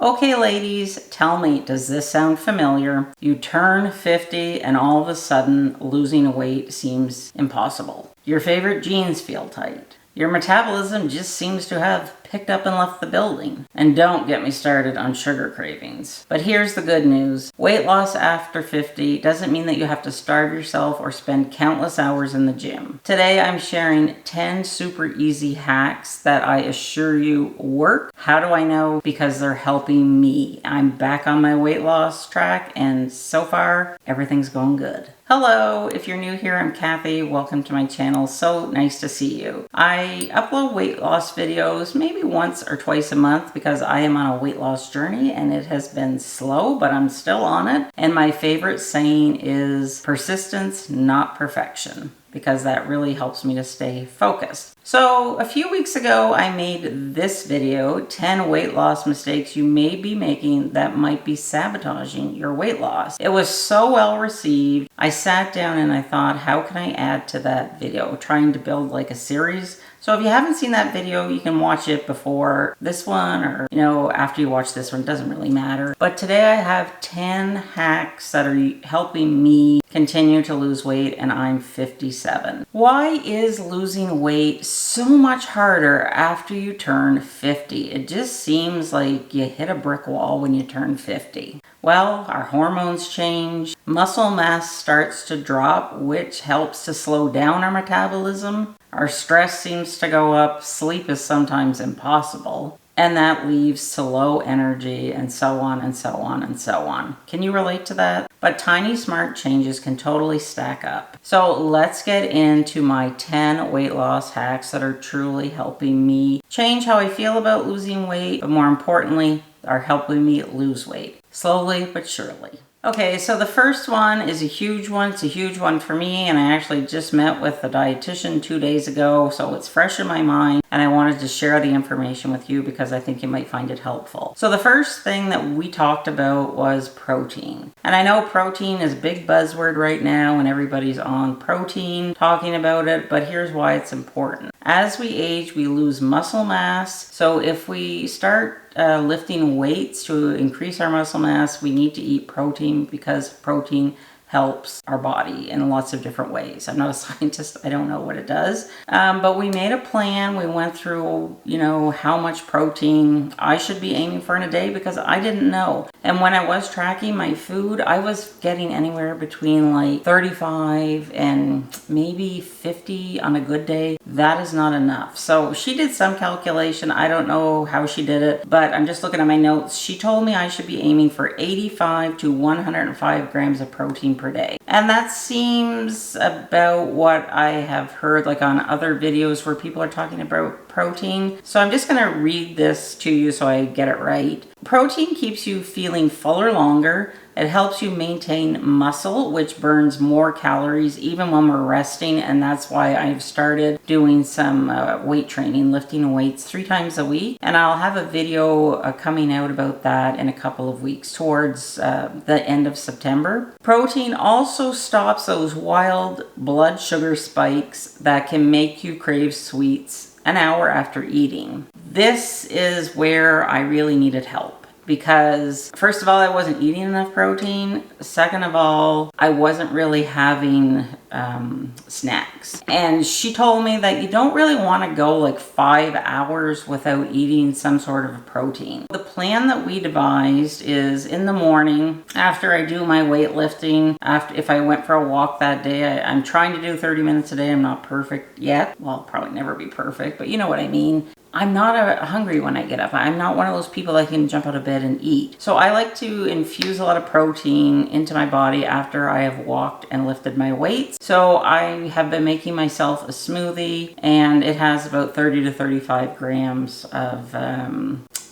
Okay, ladies, tell me, does this sound familiar? You turn 50 and all of a sudden losing weight seems impossible. Your favorite jeans feel tight. Your metabolism just seems to have picked up and left the building. And don't get me started on sugar cravings. But here's the good news. Weight loss after 50 doesn't mean that you have to starve yourself or spend countless hours in the gym. Today I'm sharing 10 super easy hacks that I assure you work. How do I know? Because they're helping me. I'm back on my weight loss track and so far everything's going good. Hello, if you're new here, I'm Cathy. Welcome to my channel. So nice to see you. I upload weight loss videos maybe once or twice a month because I am on a weight loss journey and it has been slow, but I'm still on it. And my favorite saying is persistence, not perfection, because that really helps me to stay focused. So a few weeks ago, I made this video, 10 weight loss mistakes you may be making that might be sabotaging your weight loss. It was so well received. I sat down and I thought, how can I add to that video? Trying to build like a series. So if you haven't seen that video, you can watch it before this one or, after you watch this one, it doesn't really matter. But today I have 10 hacks that are helping me continue to lose weight and I'm 57. Why is losing weight so much harder after you turn 50? It just seems like you hit a brick wall when you turn 50. Well, our hormones change, muscle mass starts to drop, which helps to slow down our metabolism. Our stress seems to go up, sleep is sometimes impossible, and that leaves to low energy and so on and so on and so on. Can you relate to that? But tiny smart changes can totally stack up. So let's get into my 10 weight loss hacks that are truly helping me change how I feel about losing weight, but more importantly, are helping me lose weight. Slowly but surely. Okay, so the first one is a huge one. It's a huge one for me, and I actually just met with a dietitian 2 days ago, so it's fresh in my mind, and I wanted to share the information with you because I think you might find it helpful. So the first thing that we talked about was protein. And I know protein is a big buzzword right now, and everybody's on protein, talking about it, but here's why it's important. As we age, we lose muscle mass, so if we start lifting weights to increase our muscle mass, we need to eat protein because protein helps our body in lots of different ways. I'm not a scientist, I don't know what it does. But we made a plan. We went through, how much protein I should be aiming for in a day because I didn't know. And when I was tracking my food, I was getting anywhere between like 35 and maybe 50 on a good day. That is not enough. So she did some calculation. I don't know how she did it, but I'm just looking at my notes. She told me I should be aiming for 85 to 105 grams of protein per day. And that seems about what I have heard like on other videos where people are talking about protein. So I'm just going to read this to you so I get it right. Protein keeps you feeling fuller longer. It helps you maintain muscle, which burns more calories even when we're resting. And that's why I've started doing some weight training, lifting weights 3 times a week. And I'll have a video coming out about that in a couple of weeks towards the end of September. Protein also stops those wild blood sugar spikes that can make you crave sweets an hour after eating. This is where I really needed help. Because first of all, I wasn't eating enough protein. Second of all, I wasn't really having snacks. And she told me that you don't really want to go like 5 hours without eating some sort of protein. The plan that we devised is in the morning, after I do my weightlifting, if I went for a walk that day, I'm trying to do 30 minutes a day. I'm not perfect yet. Well, I'll probably never be perfect, but you know what I mean. I'm not hungry when I get up. I'm not one of those people that can jump out of bed and eat. So I like to infuse a lot of protein into my body after I have walked and lifted my weights. So I have been making myself a smoothie and it has about 30 to 35 grams of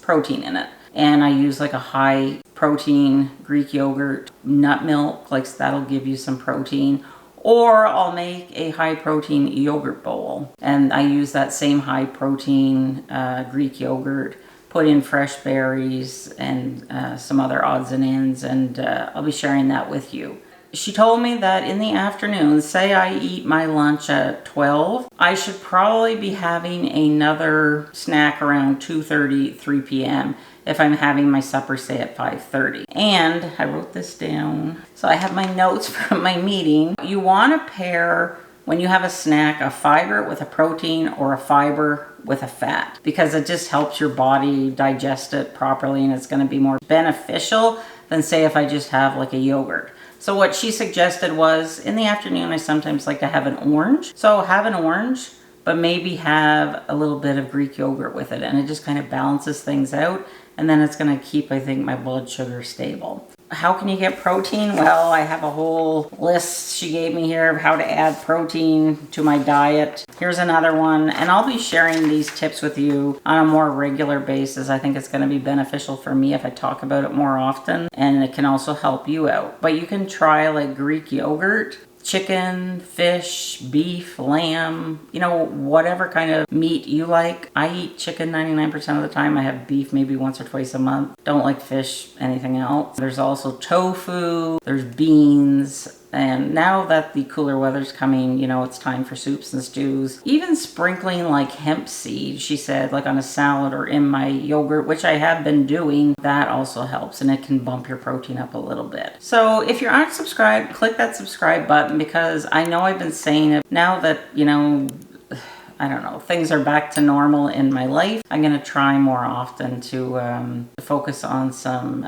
protein in it. And I use like a high protein Greek yogurt, nut milk, like that'll give you some protein. Or I'll make a high protein yogurt bowl and I use that same high protein Greek yogurt, put in fresh berries and some other odds and ends, and I'll be sharing that with you. She told me that in the afternoon, say I eat my lunch at 12, I should probably be having another snack around 2:30, 3 p.m. if I'm having my supper, say at 5:30. And I wrote this down. So I have my notes from my meeting. You want to pair, when you have a snack, a fiber with a protein or a fiber with a fat, because it just helps your body digest it properly, and it's going to be more beneficial than say if I just have like a yogurt. So what she suggested was, in the afternoon, I sometimes like to have an orange. So have an orange, but maybe have a little bit of Greek yogurt with it, and it just kind of balances things out, and then it's going to keep, I think, my blood sugar stable. How can you get protein? Well, I have a whole list she gave me here of how to add protein to my diet. Here's another one, and I'll be sharing these tips with you on a more regular basis. I think it's going to be beneficial for me if I talk about it more often, and it can also help you out. But you can try like Greek yogurt, chicken, fish, beef, lamb, you know, whatever kind of meat you like. I eat chicken 99% of the time. I have beef maybe once or twice a month. Don't like fish, anything else. There's also tofu, there's beans. And now that the cooler weather's coming, you know, it's time for soups and stews. Even sprinkling like hemp seed, she said, like on a salad or in my yogurt, which I have been doing, that also helps, and it can bump your protein up a little bit. So if you aren't subscribed, click that subscribe button, because I know I've been saying it. Now that, you know, I don't know, things are back to normal in my life, I'm going to try more often to focus on some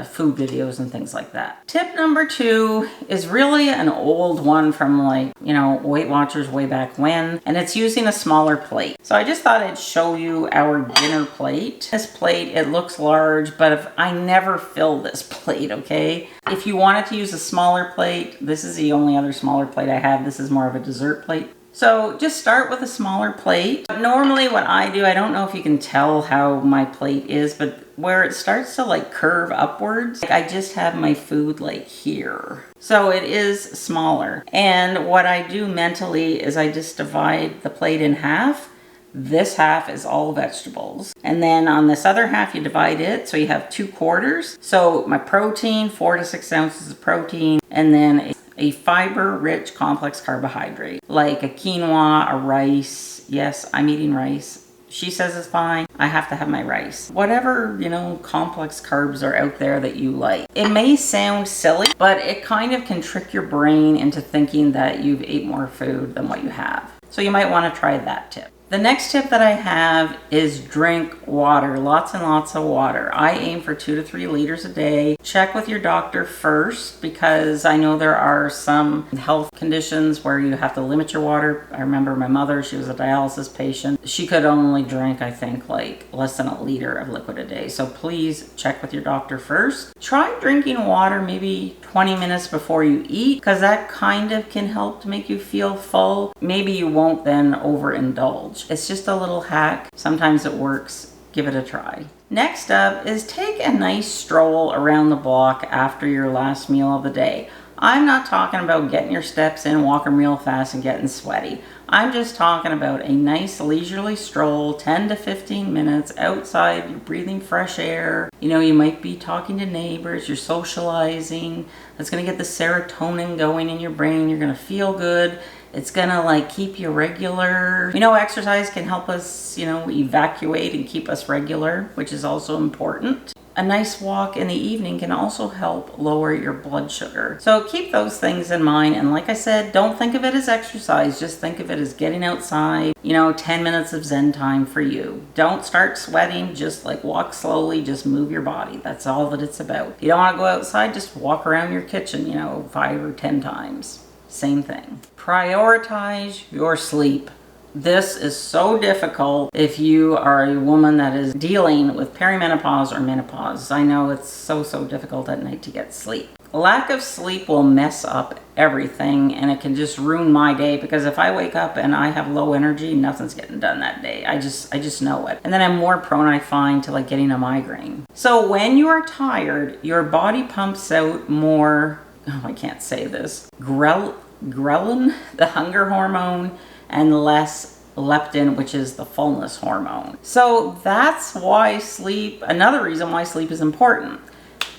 food videos and things like that. Tip number 2 is really an old one from, like, you know, Weight Watchers way back when, and it's using a smaller plate. So I just thought I'd show you our dinner plate. This plate, it looks large, but if I never fill this plate, okay? If you wanted to use a smaller plate, this is the only other smaller plate I have. This is more of a dessert plate. So just start with a smaller plate. Normally what I do, I don't know if you can tell how my plate is, but where it starts to like curve upwards, like I just have my food like here. So it is smaller. And what I do mentally is I just divide the plate in half. This half is all vegetables. And then on this other half, you divide it. So you have 2 quarters. So my protein, 4 to 6 ounces of protein, and then a fiber-rich complex carbohydrate, like a quinoa, a rice. Yes, I'm eating rice. She says it's fine. I have to have my rice. Whatever, you know, complex carbs are out there that you like. It may sound silly, but it kind of can trick your brain into thinking that you've ate more food than what you have. So you might want to try that tip. The next tip that I have is drink water, lots and lots of water. I aim for 2 to 3 liters a day. Check with your doctor first, because I know there are some health conditions where you have to limit your water. I remember my mother, she was a dialysis patient. She could only drink, I think, like less than a liter of liquid a day. So please check with your doctor first. Try drinking water maybe 20 minutes before you eat, because that kind of can help to make you feel full. Maybe you won't then overindulge. It's just a little hack. Sometimes it works. Give it a try. Next up is take a nice stroll around the block after your last meal of the day. I'm not talking about getting your steps in, walking real fast and getting sweaty. I'm just talking about a nice leisurely stroll, 10 to 15 minutes outside. You're breathing fresh air. You know, you might be talking to neighbors, you're socializing. That's going to get the serotonin going in your brain. You're going to feel good. It's gonna like keep you regular. You know, exercise can help us, you know, evacuate and keep us regular, which is also important. A nice walk in the evening can also help lower your blood sugar. So keep those things in mind. And like I said, don't think of it as exercise. Just think of it as getting outside, you know, 10 minutes of Zen time for you. Don't start sweating. Just like walk slowly. Just move your body. That's all that it's about. If you don't want to go outside, just walk around your kitchen, you know, 5 or 10 times. Same thing. Prioritize your sleep. This is so difficult if you are a woman that is dealing with perimenopause or menopause. I know it's so difficult at night to get sleep. Lack of sleep will mess up everything, and it can just ruin my day, because if I wake up and I have low energy, nothing's getting done that day. I just know it. And then I'm more prone, I find, to like getting a migraine. So when you are tired, your body pumps out more, oh, I can't say this, ghrelin, the hunger hormone, and less leptin, which is the fullness hormone. So that's why sleep, another reason why sleep is important.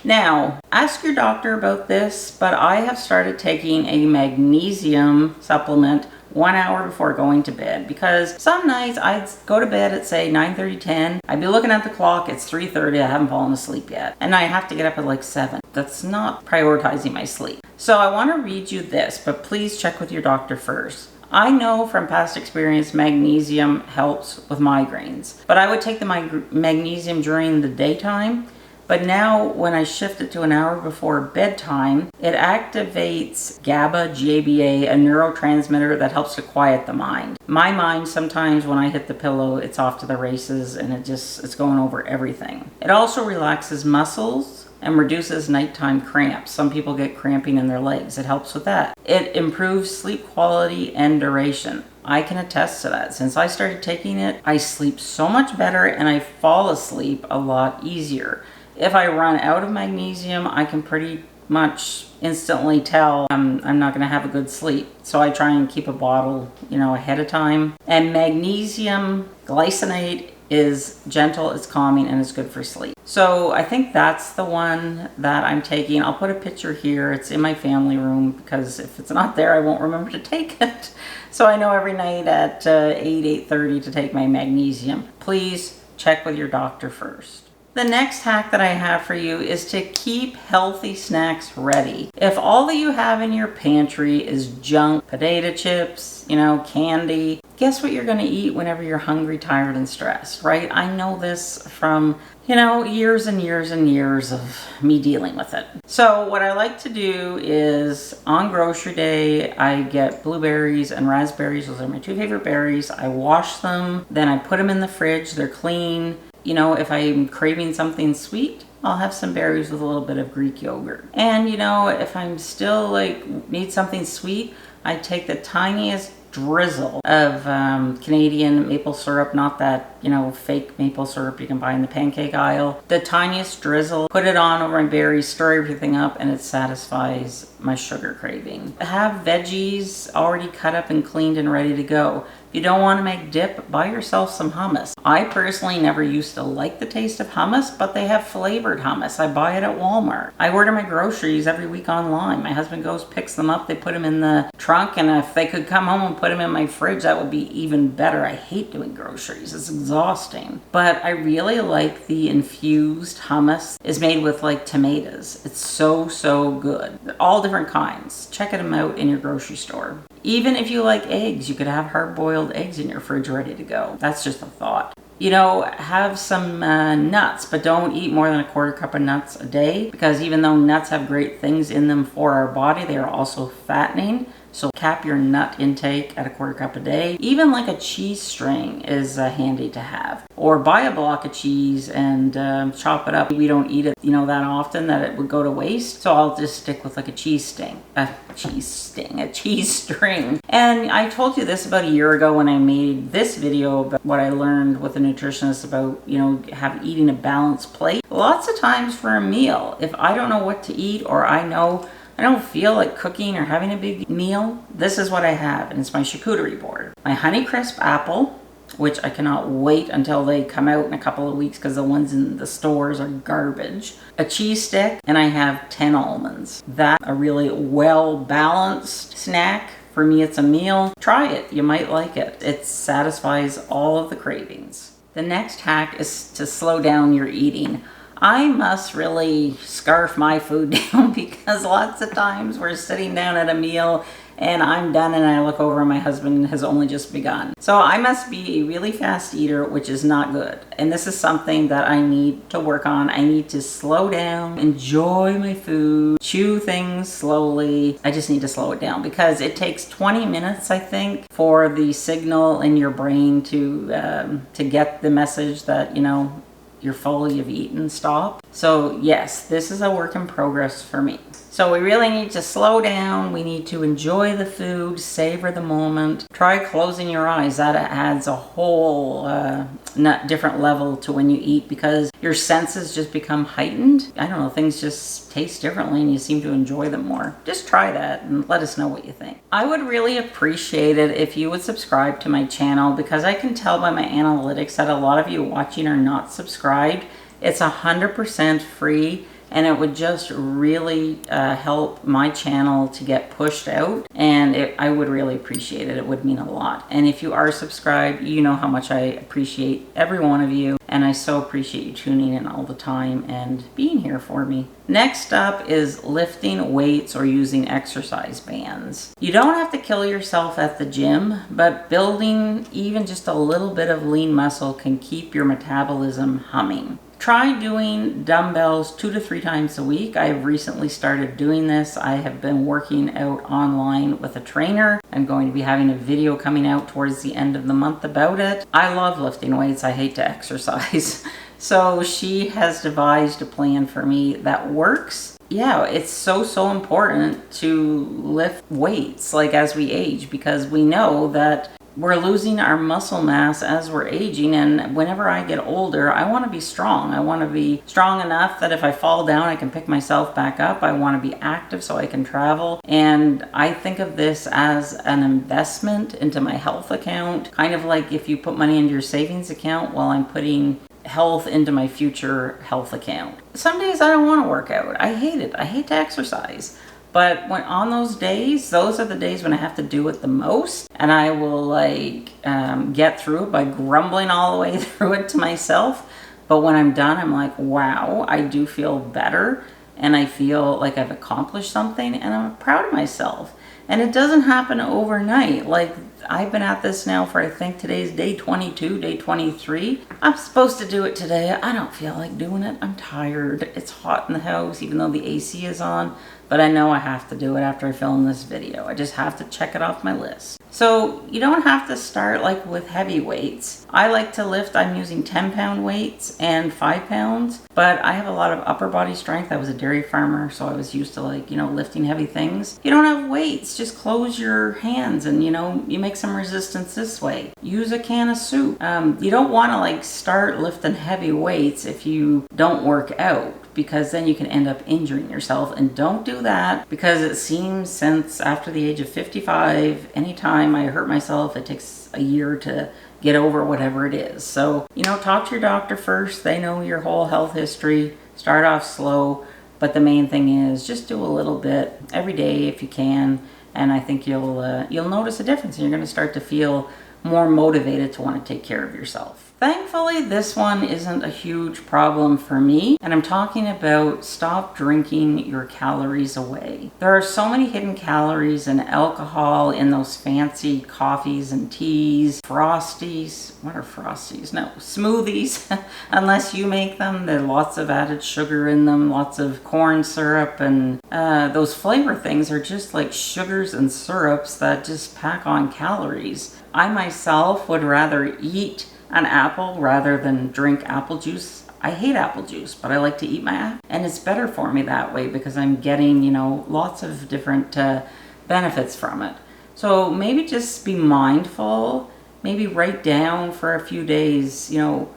Now, ask your doctor about this, but I have started taking a magnesium supplement 1 hour before going to bed, because some nights I'd go to bed at say 9:30, 10. I'd be looking at the clock, it's 3:30, I haven't fallen asleep yet. And I have to get up at like 7. That's not prioritizing my sleep. So I want to read you this, but please check with your doctor first. I know from past experience magnesium helps with migraines, but I would take the magnesium during the daytime. But now when I shift it to an hour before bedtime, it activates GABA, G-A-B-A, a neurotransmitter that helps to quiet the mind. My mind, sometimes when I hit the pillow, it's off to the races and it's going over everything. It also relaxes muscles and reduces nighttime cramps. Some people get cramping in their legs. It helps with that. It improves sleep quality and duration. I can attest to that. Since I started taking it, I sleep so much better and I fall asleep a lot easier. If I run out of magnesium, I can pretty much instantly tell I'm not going to have a good sleep. So I try and keep a bottle, ahead of time. And magnesium glycinate is gentle, it's calming, and it's good for sleep. So I think that's the one that I'm taking. I'll put a picture here. It's in my family room, because if it's not there, I won't remember to take it. So I know every night at 8:30 to take my magnesium. Please check with your doctor first. The next hack that I have for you is to keep healthy snacks ready. If all that you have in your pantry is junk, potato chips, candy, guess what you're going to eat whenever you're hungry, tired, and stressed, right? I know this from, years and years and years of me dealing with it. So what I like to do is on grocery day, I get blueberries and raspberries. Those are my two favorite berries. I wash them, then I put them in the fridge. They're clean. If I'm craving something sweet, I'll have some berries with a little bit of Greek yogurt. And if I'm still need something sweet, I take the tiniest drizzle of Canadian maple syrup, not that, fake maple syrup you can buy in the pancake aisle. The tiniest drizzle, put it on over my berries, stir everything up, and it satisfies my sugar craving. Have veggies already cut up and cleaned and ready to go. If you don't want to make dip, buy yourself some hummus. I personally never used to like the taste of hummus, but they have flavored hummus. I buy it at Walmart. I order my groceries every week online. My husband goes, picks them up, they put them in the trunk, and if they could come home and put them in my fridge, that would be even better. I hate doing groceries. It's exhausting. But I really like the infused hummus. It's made with tomatoes. It's so good. All different kinds. Check them out in your grocery store. Even if you like eggs, you could have hard-boiled eggs in your fridge ready to go. That's just a thought. Have some nuts, but don't eat more than a quarter cup of nuts a day, because even though nuts have great things in them for our body, they are also fattening. So cap your nut intake at a quarter cup a day. Even a cheese string is handy to have. Or buy a block of cheese and chop it up. We don't eat it, that often that it would go to waste. So I'll just stick with a cheese string. And I told you this about a year ago when I made this video about what I learned with a nutritionist about, eating a balanced plate. Lots of times for a meal, if I don't know what to eat, or I don't feel like cooking or having a big meal, this is what I have, and it's my charcuterie board. My Honeycrisp apple, which I cannot wait until they come out in a couple of weeks because the ones in the stores are garbage. A cheese stick, and I have 10 almonds. That's a really well-balanced snack. For me, it's a meal. Try it. You might like it. It satisfies all of the cravings. The next hack is to slow down your eating. I must really scarf my food down, because lots of times we're sitting down at a meal and I'm done and I look over and my husband has only just begun. So I must be a really fast eater, which is not good. And this is something that I need to work on. I need to slow down, enjoy my food, chew things slowly. I just need to slow it down, because it takes 20 minutes, I think, for the signal in your brain to get the message that, you're full, you've eaten, stop. So yes, this is a work in progress for me. So we really need to slow down. We need to enjoy the food, savor the moment. Try closing your eyes. That adds a whole different level to when you eat, because your senses just become heightened. I don't know, things just taste differently and you seem to enjoy them more. Just try that and let us know what you think. I would really appreciate it if you would subscribe to my channel, because I can tell by my analytics that a lot of you watching are not subscribed. It's 100% free. and it would just really help my channel to get pushed out, and I would really appreciate it. It would mean a lot. And if you are subscribed, you know how much I appreciate every one of you, and I so appreciate you tuning in all the time and being here for me. Next up is lifting weights or using exercise bands. You don't have to kill yourself at the gym, but building even just a little bit of lean muscle can keep your metabolism humming. Try doing dumbbells 2 to 3 times a week. I've recently started doing this. I have been working out online with a trainer. I'm going to be having a video coming out towards the end of the month about it. I love lifting weights. I hate to exercise. So she has devised a plan for me that works. Yeah, it's so important to lift weights like as we age, because we know that we're losing our muscle mass as we're aging, and whenever I get older, I want to be strong. I want to be strong enough that if I fall down, I can pick myself back up. I want to be active so I can travel, and I think of this as an investment into my health account, kind of like if you put money into your savings account. Well, I'm putting health into my future health account. Some days I don't want to work out. I hate it. I hate to exercise. But when on those days, those are the days when I have to do it the most, and I will get through it by grumbling all the way through it to myself. But when I'm done, I'm like, wow, I do feel better, and I feel like I've accomplished something, and I'm proud of myself. And it doesn't happen overnight. Like, I've been at this now for, I think today's day 22, day 23. I'm supposed to do it today. I don't feel like doing it. I'm tired. It's hot in the house, even though the AC is on. But I know I have to do it after I film this video. I just have to check it off my list. So you don't have to start like with heavy weights. I like to lift, I'm using 10-pound weights and 5 pounds, but I have a lot of upper body strength. I was a dairy farmer, so I was used to lifting heavy things. You don't have weights, just close your hands and you make some resistance this way. Use a can of soup. You don't want to start lifting heavy weights if you don't work out, because then you can end up injuring yourself. And don't do that, because it seems since after the age of 55, anytime I hurt myself, it takes a year to get over whatever it is. So, talk to your doctor first. They know your whole health history. Start off slow, but the main thing is just do a little bit every day if you can, and I think you'll notice a difference, and you're going to start to feel more motivated to want to take care of yourself. Thankfully, this one isn't a huge problem for me, and I'm talking about stop drinking your calories away. There are so many hidden calories and alcohol in those fancy coffees and teas, frosties. What are frosties? No, smoothies, unless you make them. There's lots of added sugar in them, lots of corn syrup, and those flavor things are just like sugars and syrups that just pack on calories. I myself would rather eat an apple rather than drink apple juice. I hate apple juice, but I like to eat my apple, and it's better for me that way because I'm getting, lots of different benefits from it. So maybe just be mindful, maybe write down for a few days,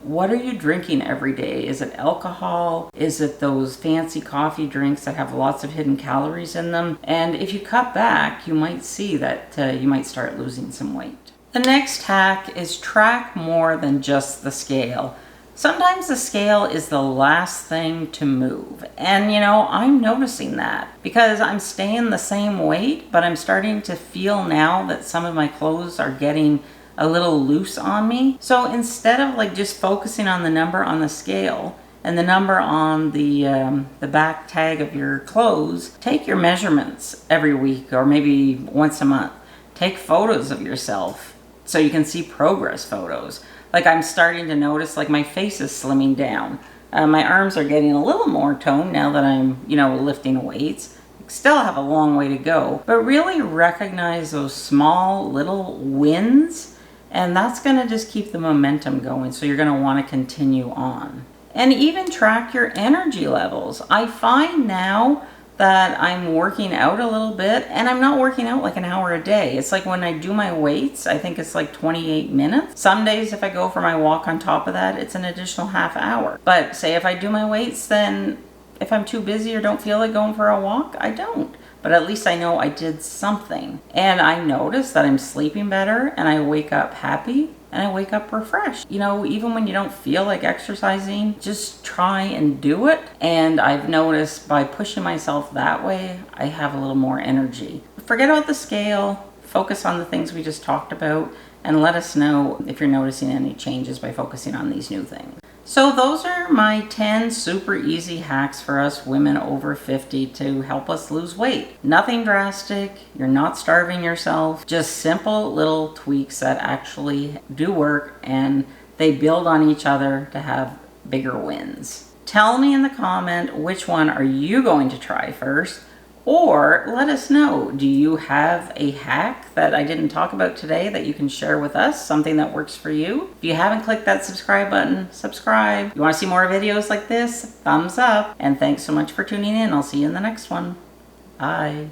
what are you drinking every day? Is it alcohol? Is it those fancy coffee drinks that have lots of hidden calories in them? And if you cut back, you might see that you might start losing some weight. The next hack is track more than just the scale. Sometimes the scale is the last thing to move. And I'm noticing that because I'm staying the same weight, but I'm starting to feel now that some of my clothes are getting a little loose on me. So instead of just focusing on the number on the scale and the number on the back tag of your clothes, take your measurements every week or maybe once a month. Take photos of yourself so you can see progress photos. I'm starting to notice my face is slimming down. My arms are getting a little more toned now that I'm, lifting weights. Still have a long way to go, but really recognize those small little wins, and that's gonna just keep the momentum going, so you're gonna wanna continue on. And even track your energy levels. I find now that I'm working out a little bit, and I'm not working out an hour a day. It's when I do my weights, I think it's 28 minutes. Some days if I go for my walk on top of that, it's an additional half hour. But say if I do my weights, then if I'm too busy or don't feel like going for a walk, I don't. But at least I know I did something. And I notice that I'm sleeping better and I wake up happy. and I wake up refreshed. You know, even when you don't feel like exercising, just try and do it. And I've noticed by pushing myself that way, I have a little more energy. Forget about the scale, focus on the things we just talked about, and let us know if you're noticing any changes by focusing on these new things. So those are my 10 super easy hacks for us women over 50 to help us lose weight. Nothing drastic, you're not starving yourself, just simple little tweaks that actually do work, and they build on each other to have bigger wins. Tell me in the comment which one are you going to try first, or let us know, do you have a hack that I didn't talk about today that you can share with us, something that works for you? If you haven't clicked that subscribe button, subscribe. You want to see more videos like this? Thumbs up. And thanks so much for tuning in. I'll see you in the next one. Bye.